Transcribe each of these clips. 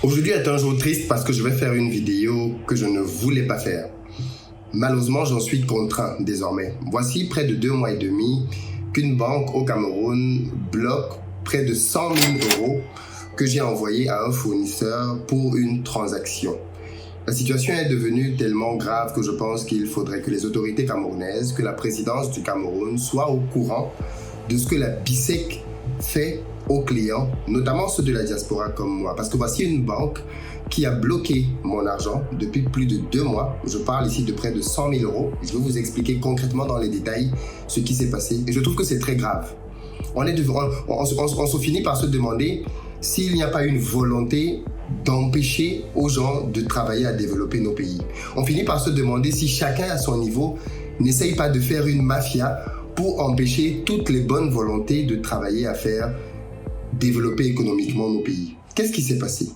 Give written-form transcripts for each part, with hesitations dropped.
Aujourd'hui est un jour triste parce que je vais faire une vidéo que je ne voulais pas faire. Malheureusement, j'en suis contraint désormais. Voici près de 2 mois et demi qu'une banque au Cameroun bloque près de 100 000 € que j'ai envoyé à un fournisseur pour une transaction. La situation est devenue tellement grave que je pense qu'il faudrait que les autorités camerounaises, que la présidence du Cameroun soit au courant de ce que la BICEC fait aux clients, notamment ceux de la diaspora comme moi. Parce que voici une banque qui a bloqué mon argent depuis plus de 2 mois. Je parle ici de près de 100 000 €. Je vais vous expliquer concrètement dans les détails ce qui s'est passé. Et je trouve que c'est très grave. On se finit par se demander s'il n'y a pas une volonté d'empêcher aux gens de travailler à développer nos pays. On finit par se demander si chacun à son niveau n'essaye pas de faire une mafia pour empêcher toutes les bonnes volontés de travailler à faire développer économiquement nos pays. Qu'est-ce qui s'est passé?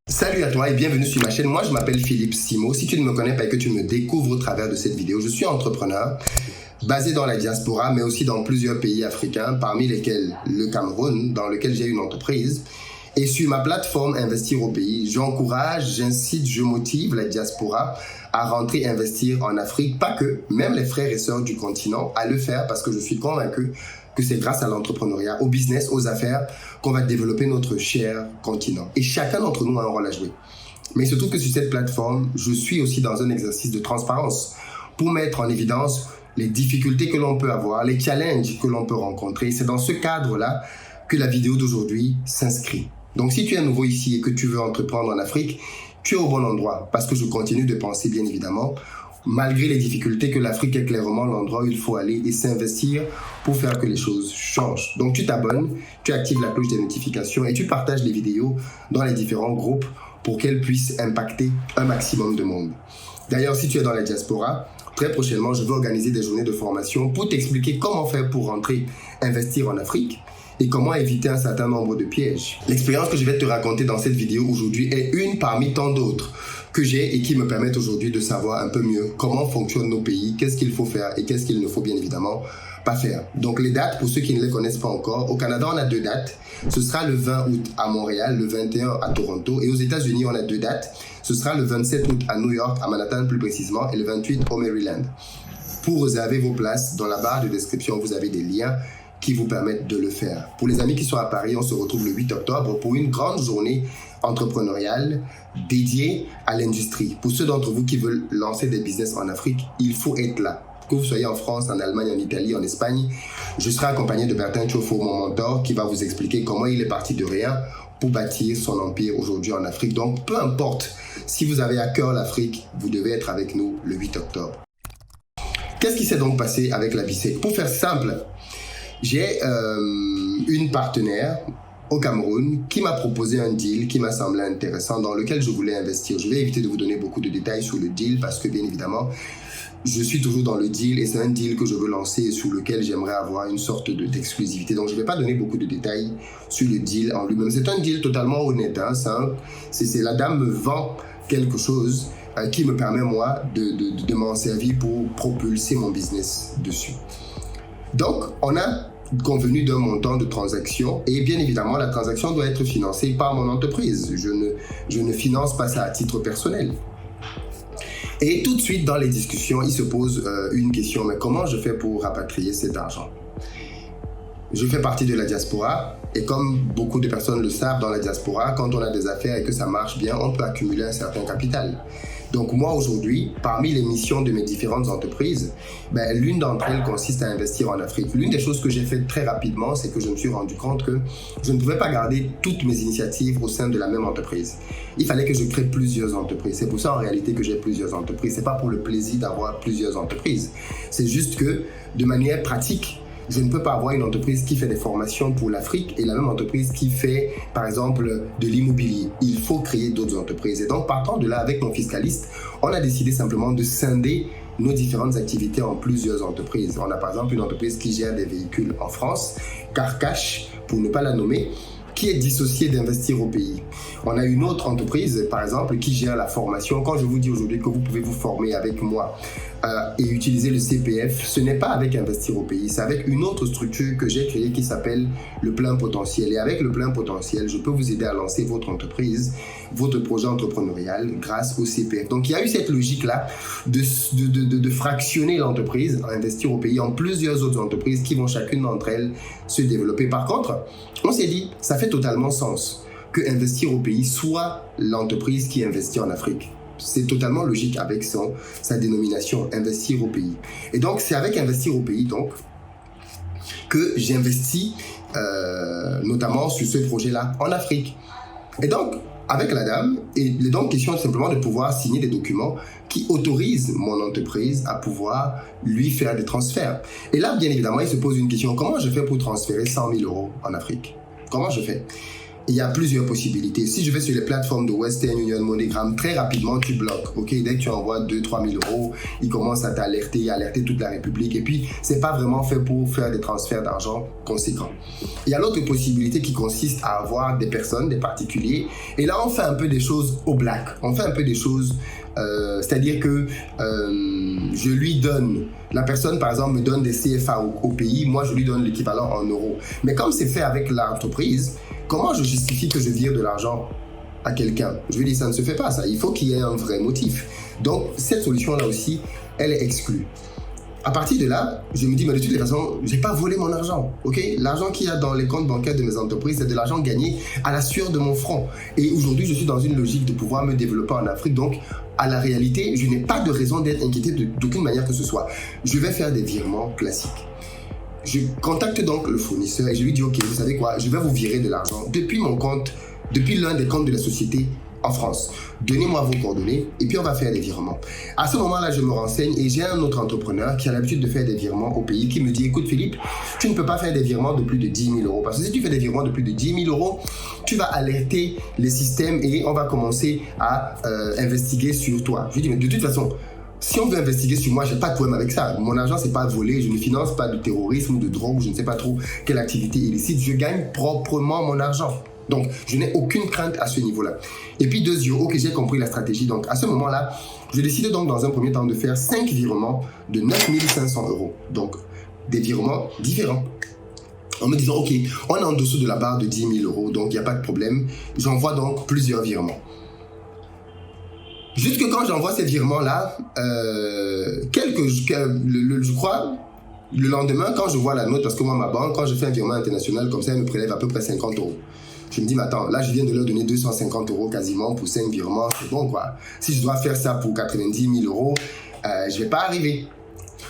Salut à toi et bienvenue sur ma chaîne. Moi, je m'appelle Philippe Simo. Si tu ne me connais pas et que tu me découvres au travers de cette vidéo, je suis entrepreneur basé dans la diaspora, mais aussi dans plusieurs pays africains, parmi lesquels le Cameroun, dans lequel j'ai une entreprise. Et sur ma plateforme Investir au pays, j'encourage, j'incite, je motive la diaspora à rentrer investir en Afrique. Pas que, même les frères et sœurs du continent à le faire parce que je suis convaincu que c'est grâce à l'entrepreneuriat, au business, aux affaires qu'on va développer notre cher continent. Et chacun d'entre nous a un rôle à jouer. Mais surtout que sur cette plateforme, je suis aussi dans un exercice de transparence pour mettre en évidence les difficultés que l'on peut avoir, les challenges que l'on peut rencontrer. C'est dans ce cadre-là que la vidéo d'aujourd'hui s'inscrit. Donc si tu es nouveau ici et que tu veux entreprendre en Afrique, tu es au bon endroit parce que je continue de penser bien évidemment, malgré les difficultés, que l'Afrique est clairement l'endroit où il faut aller et s'investir pour faire que les choses changent. Donc tu t'abonnes, tu actives la cloche des notifications et tu partages les vidéos dans les différents groupes pour qu'elles puissent impacter un maximum de monde. D'ailleurs, si tu es dans la diaspora, très prochainement, je vais organiser des journées de formation pour t'expliquer comment faire pour rentrer investir en Afrique et comment éviter un certain nombre de pièges. L'expérience que je vais te raconter dans cette vidéo aujourd'hui est une parmi tant d'autres que j'ai et qui me permettent aujourd'hui de savoir un peu mieux comment fonctionnent nos pays, qu'est-ce qu'il faut faire et qu'est-ce qu'il ne faut bien évidemment pas faire. Donc les dates, pour ceux qui ne les connaissent pas encore, au Canada on a 2 dates. Ce sera le 20 août à Montréal, le 21 à Toronto, et aux États-Unis on a 2 dates. Ce sera le 27 août à New York, à Manhattan plus précisément, et le 28 au Maryland. Pour réserver vos places, dans la barre de description vous avez des liens qui vous permettent de le faire. Pour les amis qui sont à Paris, on se retrouve le 8 octobre pour une grande journée entrepreneuriale dédiée à l'industrie. Pour ceux d'entre vous qui veulent lancer des business en Afrique, il faut être là. Que vous soyez en France, en Allemagne, en Italie, en Espagne, je serai accompagné de Bertin Chofo, mon mentor, qui va vous expliquer comment il est parti de rien pour bâtir son empire aujourd'hui en Afrique. Donc, peu importe, si vous avez à cœur l'Afrique, vous devez être avec nous le 8 octobre. Qu'est-ce qui s'est donc passé avec la BICEC? Pour faire simple, j'ai une partenaire au Cameroun qui m'a proposé un deal qui m'a semblé intéressant, dans lequel je voulais investir. Je vais éviter de vous donner beaucoup de détails sur le deal parce que bien évidemment, je suis toujours dans le deal et c'est un deal que je veux lancer et sur lequel j'aimerais avoir une sorte d'exclusivité. Donc je ne vais pas donner beaucoup de détails sur le deal en lui-même. C'est un deal totalement honnête. Hein, la dame me vend quelque chose qui me permet moi de m'en servir pour propulser mon business dessus. Donc, on a convenu d'un montant de transaction et bien évidemment, la transaction doit être financée par mon entreprise. Je ne finance pas ça à titre personnel. Et tout de suite, dans les discussions, il se pose une question. Mais comment je fais pour rapatrier cet argent? Je fais partie de la diaspora et comme beaucoup de personnes le savent dans la diaspora, quand on a des affaires et que ça marche bien, on peut accumuler un certain capital. Donc moi aujourd'hui, parmi les missions de mes différentes entreprises, l'une d'entre elles consiste à investir en Afrique. L'une des choses que j'ai fait très rapidement, c'est que je me suis rendu compte que je ne pouvais pas garder toutes mes initiatives au sein de la même entreprise. Il fallait que je crée plusieurs entreprises. C'est pour ça en réalité que j'ai plusieurs entreprises. C'est pas pour le plaisir d'avoir plusieurs entreprises. C'est juste que de manière pratique, je ne peux pas avoir une entreprise qui fait des formations pour l'Afrique et la même entreprise qui fait, par exemple, de l'immobilier. Il faut créer d'autres entreprises. Et donc, partant de là, avec mon fiscaliste, on a décidé simplement de scinder nos différentes activités en plusieurs entreprises. On a par exemple une entreprise qui gère des véhicules en France, Carcash, pour ne pas la nommer, qui est dissociée d'Investir au pays. On a une autre entreprise, par exemple, qui gère la formation. Quand je vous dis aujourd'hui que vous pouvez vous former avec moi et utiliser le CPF, ce n'est pas avec Investir au pays, c'est avec une autre structure que j'ai créée qui s'appelle le plein potentiel. Et avec le plein potentiel, je peux vous aider à lancer votre entreprise, votre projet entrepreneurial grâce au CPF. Donc il y a eu cette logique-là de fractionner l'entreprise, Investir au pays, en plusieurs autres entreprises qui vont chacune d'entre elles se développer. Par contre, on s'est dit, ça fait totalement sens que Investir au pays soit l'entreprise qui investit en Afrique. C'est totalement logique avec sa dénomination, Investir au pays. Et donc, c'est avec Investir au pays donc, que j'investis notamment sur ce projet-là en Afrique. Et donc, avec la dame, il est donc question simplement de pouvoir signer des documents qui autorisent mon entreprise à pouvoir lui faire des transferts. Et là, bien évidemment, il se pose une question. Comment je fais pour transférer 100 000 € en Afrique? Comment je fais? Il y a plusieurs possibilités. Si je vais sur les plateformes de Western Union, MoneyGram, très rapidement, tu bloques. Ok, dès que tu envoies 2-3 000 €, ils commencent à alerter toute la République. Et puis, c'est pas vraiment fait pour faire des transferts d'argent conséquents. Il y a l'autre possibilité qui consiste à avoir des personnes, des particuliers. Et là, on fait un peu des choses au black. On fait un peu des choses, c'est-à-dire que je lui donne, la personne par exemple me donne des CFA au pays, moi je lui donne l'équivalent en euros. Mais comme c'est fait avec l'entreprise, comment je justifie que je vire de l'argent à quelqu'un? Je veux dire, ça ne se fait pas ça. Il faut qu'il y ait un vrai motif. Donc, cette solution-là aussi, elle est exclue. À partir de là, je me dis, mais de toutes les façons, je n'ai pas volé mon argent. Okay? L'argent qu'il y a dans les comptes bancaires de mes entreprises, c'est de l'argent gagné à la sueur de mon front. Et aujourd'hui, je suis dans une logique de pouvoir me développer en Afrique. Donc, à la réalité, je n'ai pas de raison d'être inquiété d'aucune manière que ce soit. Je vais faire des virements classiques. Je contacte donc le fournisseur et je lui dis, ok, vous savez quoi, je vais vous virer de l'argent depuis mon compte, depuis l'un des comptes de la société en France. Donnez-moi vos coordonnées et puis on va faire des virements. À ce moment-là, je me renseigne et j'ai un autre entrepreneur qui a l'habitude de faire des virements au pays qui me dit, écoute Philippe, tu ne peux pas faire des virements de plus de 10 000 € parce que si tu fais des virements de plus de 10 000 €, tu vas alerter les systèmes et on va commencer à investiguer sur toi. Je lui dis, mais de toute façon, si on veut investiguer sur moi, j'ai pas de problème avec ça. Mon argent, c'est pas volé, je ne finance pas de terrorisme ou de drogue, je ne sais pas trop quelle activité illicite. Je gagne proprement mon argent. Donc, je n'ai aucune crainte à ce niveau-là. Et puis, ok, j'ai compris la stratégie. Donc, à ce moment-là, je décide donc dans un premier temps de faire 5 virements de 9 500 €. Donc, des virements différents. En me disant, ok, on est en dessous de la barre de 10 000 €, donc il n'y a pas de problème. J'envoie donc plusieurs virements. Jusque quand j'envoie ces virements-là, je crois, le lendemain, quand je vois la note, parce que moi, ma banque, quand je fais un virement international comme ça, elle me prélève à peu près 50 €. Je me dis, mais attends, là, je viens de leur donner 250 € quasiment pour 5 virements, c'est bon, quoi. Si je dois faire ça pour 90 000 €, je vais pas arriver.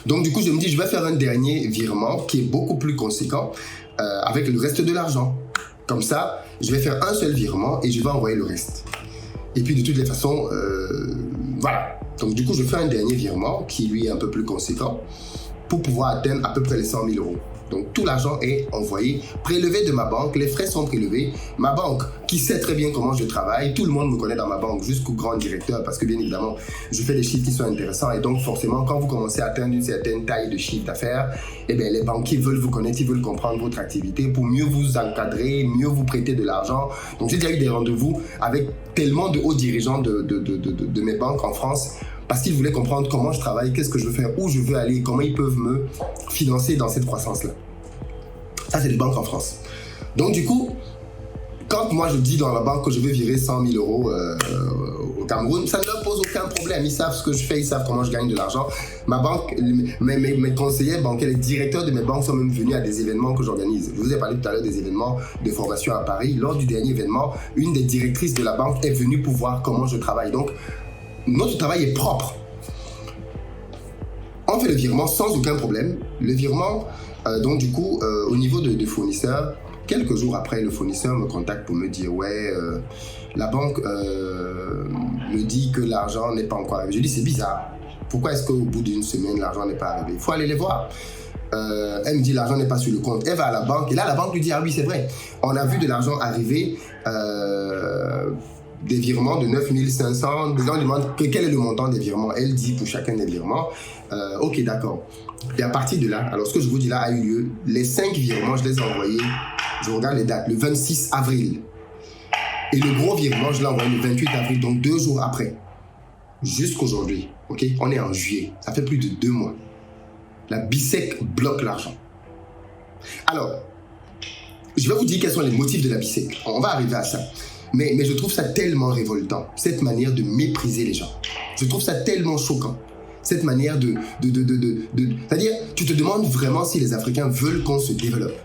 Donc, du coup, je me dis, je vais faire un dernier virement qui est beaucoup plus conséquent avec le reste de l'argent. Comme ça, je vais faire un seul virement et je vais envoyer le reste. Et puis de toutes les façons, voilà. Donc du coup, je fais un dernier virement qui lui est un peu plus conséquent pour pouvoir atteindre à peu près les 100 000 €. Donc tout l'argent est envoyé, prélevé de ma banque, les frais sont prélevés. Ma banque, qui sait très bien comment je travaille, tout le monde me connaît dans ma banque, jusqu'au grand directeur, parce que bien évidemment, je fais des chiffres qui sont intéressants. Et donc forcément, quand vous commencez à atteindre une certaine taille de chiffre d'affaires, eh bien, les banquiers veulent vous connaître, ils veulent comprendre votre activité pour mieux vous encadrer, mieux vous prêter de l'argent. Donc j'ai déjà eu des rendez-vous avec tellement de hauts dirigeants de mes banques en France, parce qu'ils voulaient comprendre comment je travaille, qu'est-ce que je veux faire, où je veux aller, comment ils peuvent me financer dans cette croissance-là. Ça, c'est les banques en France. Donc, du coup, quand moi je dis dans la banque que je veux virer 100 000 € au Cameroun, ça ne leur pose aucun problème. Ils savent ce que je fais, ils savent comment je gagne de l'argent. Ma banque, mes conseillers bancaires, les directeurs de mes banques sont même venus à des événements que j'organise. Je vous ai parlé tout à l'heure des événements de formation à Paris. Lors du dernier événement, une des directrices de la banque est venue pour voir comment je travaille. Donc, notre travail est propre. On fait le virement sans aucun problème. Le virement, donc du coup, au niveau de fournisseur, quelques jours après, le fournisseur me contacte pour me dire « Ouais, la banque me dit que l'argent n'est pas encore arrivé. » Je dis « C'est bizarre. Pourquoi est-ce qu'au bout d'une semaine, l'argent n'est pas arrivé? Il faut aller les voir. » Elle me dit « L'argent n'est pas sur le compte. » Elle va à la banque et là, la banque lui dit « Ah oui, c'est vrai. On a vu de l'argent arriver. » Des virements de 9 500, les gens demandent quel est le montant des virements. Elle dit pour chacun des virements, ok, d'accord. Et à partir de là, alors ce que je vous dis là a eu lieu, les 5 virements, je les ai envoyés, je regarde les dates, le 26 avril. Et le gros virement, je l'ai envoyé le 28 avril, donc 2 jours après. Jusqu'aujourd'hui. Ok, on est en juillet, ça fait plus de 2 mois. La BICEC bloque l'argent. Alors, je vais vous dire quels sont les motifs de la BICEC. On va arriver à ça. Mais je trouve ça tellement révoltant, cette manière de mépriser les gens. Je trouve ça tellement choquant. Cette manière c'est-à-dire, tu te demandes vraiment si les Africains veulent qu'on se développe.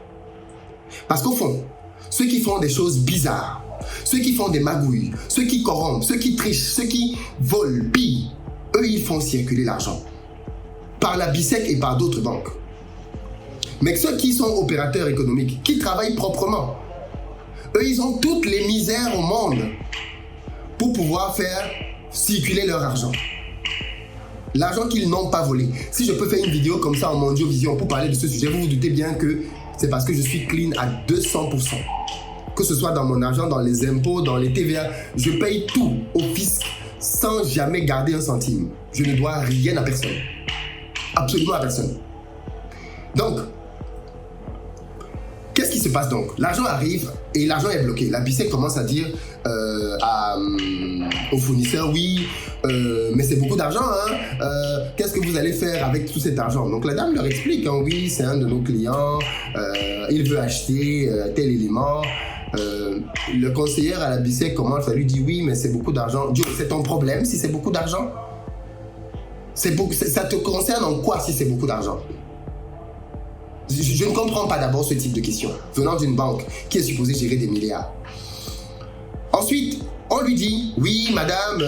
Parce qu'au fond, ceux qui font des choses bizarres, ceux qui font des magouilles, ceux qui corrompent, ceux qui trichent, ceux qui volent, pillent, eux, ils font circuler l'argent. Par la BICEC et par d'autres banques. Mais ceux qui sont opérateurs économiques, qui travaillent proprement, eux, ils ont toutes les misères au monde pour pouvoir faire circuler leur argent. L'argent qu'ils n'ont pas volé. Si je peux faire une vidéo comme ça en Mondiovision pour parler de ce sujet, vous vous doutez bien que c'est parce que je suis clean à 200%. Que ce soit dans mon argent, dans les impôts, dans les TVA, je paye tout au fisc sans jamais garder un centime. Je ne dois rien à personne. Absolument à personne. Donc, qu'est-ce qui se passe donc? L'argent arrive et l'argent est bloqué. La BICEC commence à dire aux fournisseurs, oui, mais c'est beaucoup d'argent, hein? Qu'est-ce que vous allez faire avec tout cet argent? Donc la dame leur explique, hein, oui, c'est un de nos clients, il veut acheter tel élément. Le conseiller à la BICEC commence à lui dire, oui, mais c'est beaucoup d'argent. C'est ton problème si c'est beaucoup d'argent? Ça te concerne en quoi si c'est beaucoup d'argent? Je ne comprends pas d'abord ce type de question, venant d'une banque qui est supposée gérer des milliards. Ensuite, on lui dit, oui, madame,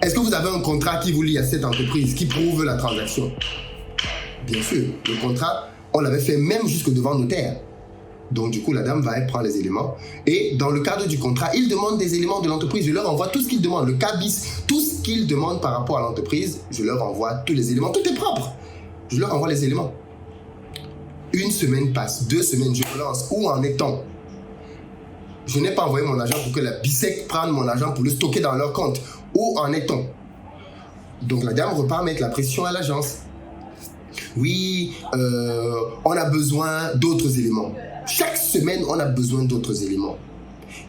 est-ce que vous avez un contrat qui vous lie à cette entreprise, qui prouve la transaction? Bien sûr, le contrat, on l'avait fait même jusque devant notaire. Donc du coup, la dame va prendre les éléments. Et dans le cadre du contrat, il demande des éléments de l'entreprise. Je leur envoie tout ce qu'ils demandent, le cabis, tout ce qu'ils demandent par rapport à l'entreprise. Je leur envoie tous les éléments. Tout est propre. Je leur envoie les éléments. 1 semaine passe, 2 semaines, je relance. Où en est-on? Je n'ai pas envoyé mon argent pour que la BICEC prenne mon argent pour le stocker dans leur compte. Où en est-on? Donc la dame repart mettre la pression à l'agence. Oui, on a besoin d'autres éléments. Chaque semaine, on a besoin d'autres éléments.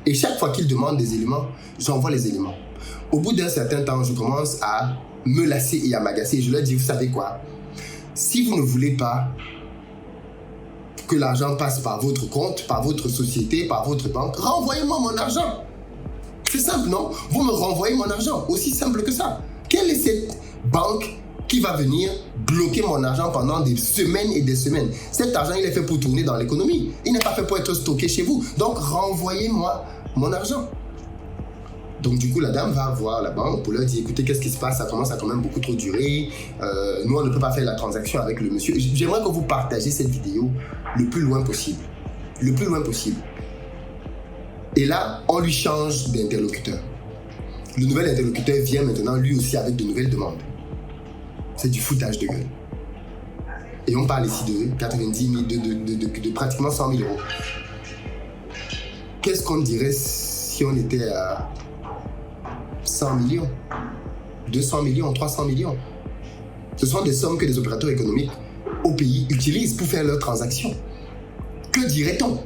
Et chaque fois qu'ils demandent des éléments, j'envoie les éléments. Au bout d'un certain temps, je commence à me lasser et à m'agacer. Je leur dis, vous savez quoi? Si vous ne voulez pas que l'argent passe par votre compte, par votre société, par votre banque, renvoyez-moi mon argent. C'est simple, non? Vous me renvoyez mon argent. Aussi simple que ça. Quelle est cette banque qui va venir bloquer mon argent pendant des semaines et des semaines? Cet argent, il est fait pour tourner dans l'économie. Il n'est pas fait pour être stocké chez vous. Donc, renvoyez-moi mon argent. Donc, du coup, la dame va voir la banque pour leur dire, écoutez, qu'est-ce qui se passe? Ça commence à quand même beaucoup trop durer. Nous, on ne peut pas faire la transaction avec le monsieur. J'aimerais que vous partagez cette vidéo le plus loin possible. Le plus loin possible. Et là, on lui change d'interlocuteur. Le nouvel interlocuteur vient maintenant, lui aussi, avec de nouvelles demandes. C'est du foutage de gueule. Et on parle ici de 90 000, de pratiquement 100 000 euros. Qu'est-ce qu'on dirait si on était à 100 millions, 200 millions, 300 millions? Ce sont des sommes que les opérateurs économiques au pays utilisent pour faire leurs transactions. Que dirait-on?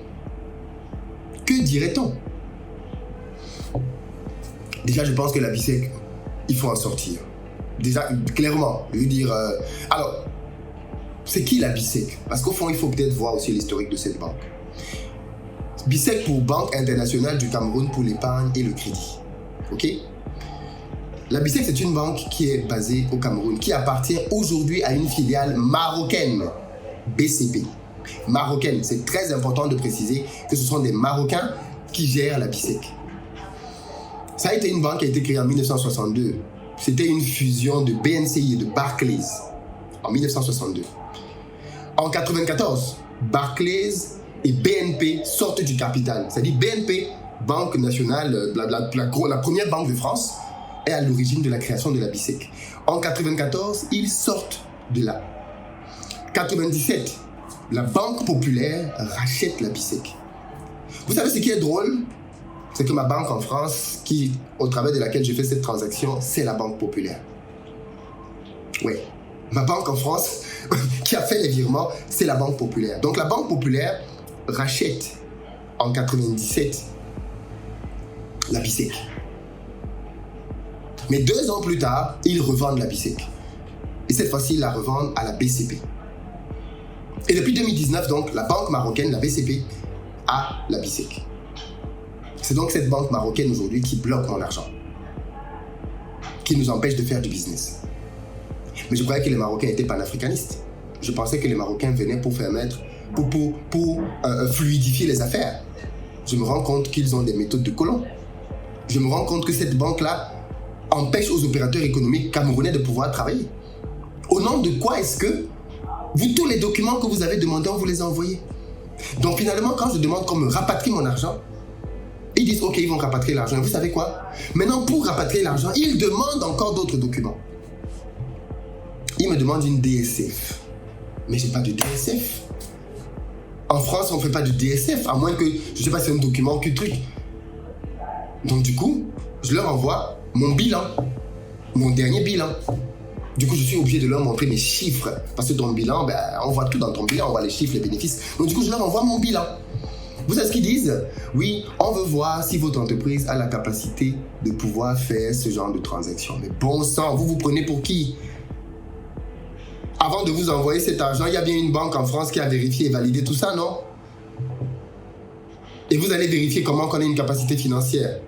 Que dirait-on? Déjà, je pense que la BICEC, il faut en sortir. Déjà, clairement, je veux dire... alors, c'est qui la BICEC? Parce qu'au fond, il faut peut-être voir aussi l'historique de cette banque. BICEC pour Banque internationale du Cameroun pour l'épargne et le crédit. Ok? La BICEC, c'est une banque qui est basée au Cameroun, qui appartient aujourd'hui à une filiale marocaine, BCP. Marocaine, c'est très important de préciser que ce sont des Marocains qui gèrent la BICEC. Ça a été une banque qui a été créée en 1962. C'était une fusion de BNCI et de Barclays en 1962. En 1994, Barclays et BNP sortent du capital. C'est-à-dire BNP, Banque nationale, la première banque de France, est à l'origine de la création de la BICEC. En 1994, ils sortent de là. En 1997, la Banque populaire rachète la BICEC. Vous savez ce qui est drôle? C'est que ma banque en France, au travers de laquelle j'ai fait cette transaction, c'est la Banque populaire. Oui, ma banque en France, qui a fait les virements, c'est la Banque populaire. Donc la Banque populaire rachète en 1997 la BICEC. Mais 2 ans plus tard, ils revendent la BICEC. Et cette fois-ci, ils la revendent à la BCP. Et depuis 2019, donc, la banque marocaine, la BCP, a la BICEC. C'est donc cette banque marocaine aujourd'hui qui bloque mon argent, qui nous empêche de faire du business. Mais je croyais que les Marocains étaient panafricanistes. Je pensais que les Marocains venaient pour faire mettre, pour fluidifier les affaires. Je me rends compte qu'ils ont des méthodes de colons. Je me rends compte que cette banque-là empêche aux opérateurs économiques camerounais de pouvoir travailler. Au nom de quoi est-ce que vous, tous les documents que vous avez demandés, on vous les a envoyés? Donc finalement, quand je demande qu'on me rapatrie mon argent, ils disent ok, ils vont rapatrier l'argent. Et vous savez quoi? Maintenant, pour rapatrier l'argent, ils demandent encore d'autres documents. Ils me demandent une DSF. Mais j'ai pas de DSF. En France, on ne fait pas de DSF, à moins que, je sais pas, c'est un document que truc. Donc du coup, je leur envoie mon bilan, mon dernier bilan. Du coup, je suis obligé de leur montrer mes chiffres. Parce que ton bilan, on voit tout dans ton bilan, on voit les chiffres, les bénéfices. Donc du coup, je leur envoie mon bilan. Vous savez ce qu'ils disent? Oui, on veut voir si votre entreprise a la capacité de pouvoir faire ce genre de transaction. Mais bon sang, vous vous prenez pour qui? Avant de vous envoyer cet argent, il y a bien une banque en France qui a vérifié et validé tout ça, non? Et vous allez vérifier comment on a une capacité financière.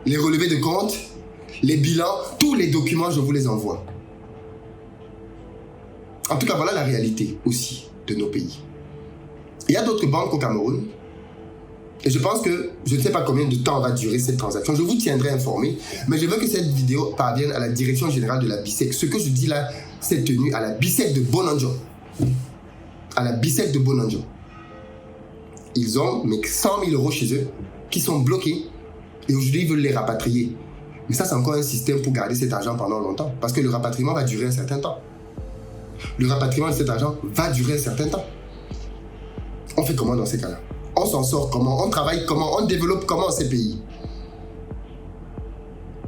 Les relevés de compte, les bilans, tous les documents, je vous les envoie. En tout cas, voilà la réalité aussi de nos pays. Il y a d'autres banques au Cameroun. Et je pense que je ne sais pas combien de temps va durer cette transaction. Je vous tiendrai informé. Mais je veux que cette vidéo parvienne à la direction générale de la BICEC. Ce que je dis là, c'est tenu à la BICEC de Bonanjo. À la BICEC de Bonanjo. Ils ont 100 000 € chez eux qui sont bloqués. Et aujourd'hui, ils veulent les rapatrier. Mais ça, c'est encore un système pour garder cet argent pendant longtemps. Parce que le rapatriement va durer un certain temps. Le rapatriement de cet argent va durer un certain temps. On fait comment dans ces cas-là? On s'en sort comment? On travaille comment? On développe comment ces pays?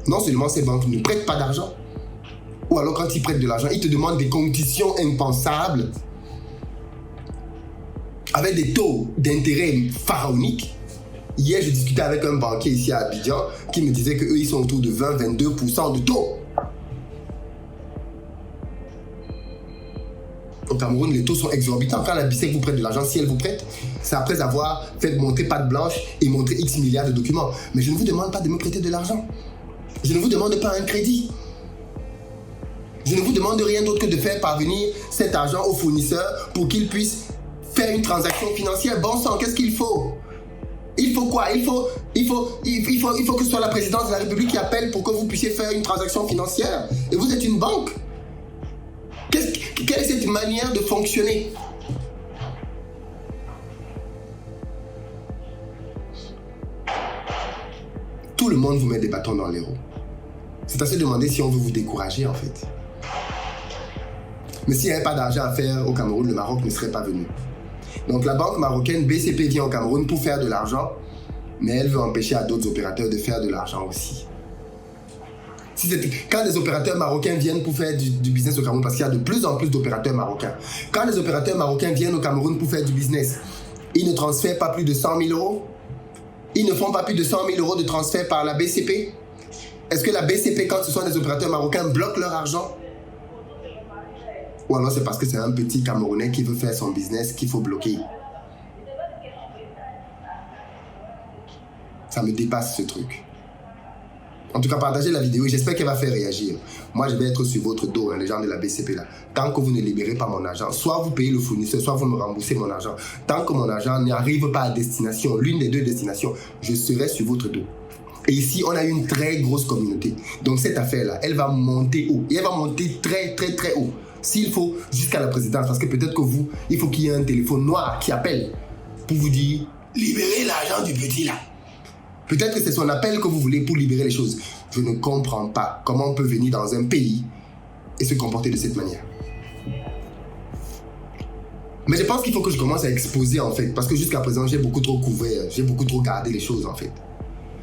Non seulement ces banques ne prêtent pas d'argent, ou alors quand ils prêtent de l'argent, ils te demandent des conditions impensables, avec des taux d'intérêt pharaoniques. Hier, je discutais avec un banquier ici à Abidjan qui me disait qu'eux, ils sont autour de 20-22% de taux. Au Cameroun, les taux sont exorbitants. Quand la BICEC vous prête de l'argent, si elle vous prête, c'est après avoir fait montrer patte blanche et montrer X milliards de documents. Mais je ne vous demande pas de me prêter de l'argent. Je ne vous demande pas un crédit. Je ne vous demande rien d'autre que de faire parvenir cet argent au fournisseur pour qu'il puisse faire une transaction financière. Bon sang, qu'est-ce qu'il faut? Il faut quoi? Il faut que ce soit la présidence de la République qui appelle pour que vous puissiez faire une transaction financière. Et vous êtes une banque. Quelle est cette manière de fonctionner? Tout le monde vous met des bâtons dans les roues. C'est à se demander si on veut vous décourager en fait. Mais s'il n'y avait pas d'argent à faire au Cameroun, le Maroc ne serait pas venu. Donc la banque marocaine BCP vient au Cameroun pour faire de l'argent, mais elle veut empêcher à d'autres opérateurs de faire de l'argent aussi. Quand les opérateurs marocains viennent pour faire du business au Cameroun, parce qu'il y a de plus en plus d'opérateurs marocains, quand les opérateurs marocains viennent au Cameroun pour faire du business, ils ne transfèrent pas plus de 100 000 €. Ils ne font pas plus de 100 000 € de transfert par la BCP. Est-ce que la BCP, quand ce sont des opérateurs marocains, bloque leur argent? Ou alors c'est parce que c'est un petit Camerounais qui veut faire son business qu'il faut bloquer? Ça me dépasse ce truc. En tout cas, partagez la vidéo et j'espère qu'elle va faire réagir. Moi, je vais être sur votre dos, les gens de la BCP là. Tant que vous ne libérez pas mon argent, soit vous payez le fournisseur, soit vous me remboursez mon argent. Tant que mon argent n'arrive pas à destination, l'une des deux destinations, je serai sur votre dos. Et ici, on a une très grosse communauté. Donc cette affaire-là, elle va monter haut. Et elle va monter très, très, très haut. S'il faut, jusqu'à la présidence. Parce que peut-être que vous, il faut qu'il y ait un téléphone noir qui appelle pour vous dire « Libérez l'argent du petit là ». Peut-être que c'est son appel que vous voulez pour libérer les choses. Je ne comprends pas comment on peut venir dans un pays et se comporter de cette manière. Mais je pense qu'il faut que je commence à exposer en fait. Parce que jusqu'à présent, j'ai beaucoup trop couvert. J'ai beaucoup trop gardé les choses en fait.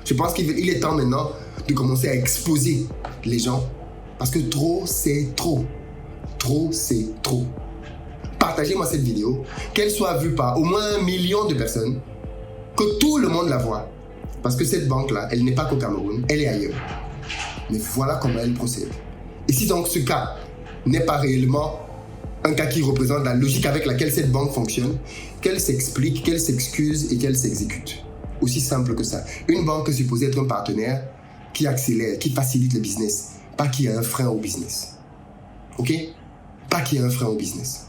Je pense qu'il est temps maintenant de commencer à exposer les gens. Parce que trop, c'est trop. Trop, c'est trop. Partagez-moi cette vidéo. Qu'elle soit vue par au moins 1 million de personnes. Que tout le monde la voit. Parce que cette banque-là, elle n'est pas qu'au Cameroun, elle est ailleurs. Mais voilà comment elle procède. Et si donc ce cas n'est pas réellement un cas qui représente la logique avec laquelle cette banque fonctionne, qu'elle s'explique, qu'elle s'excuse et qu'elle s'exécute. Aussi simple que ça. Une banque est supposée être un partenaire qui accélère, qui facilite le business, pas qui a un frein au business. Ok? Pas qui a un frein au business.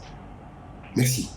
Merci.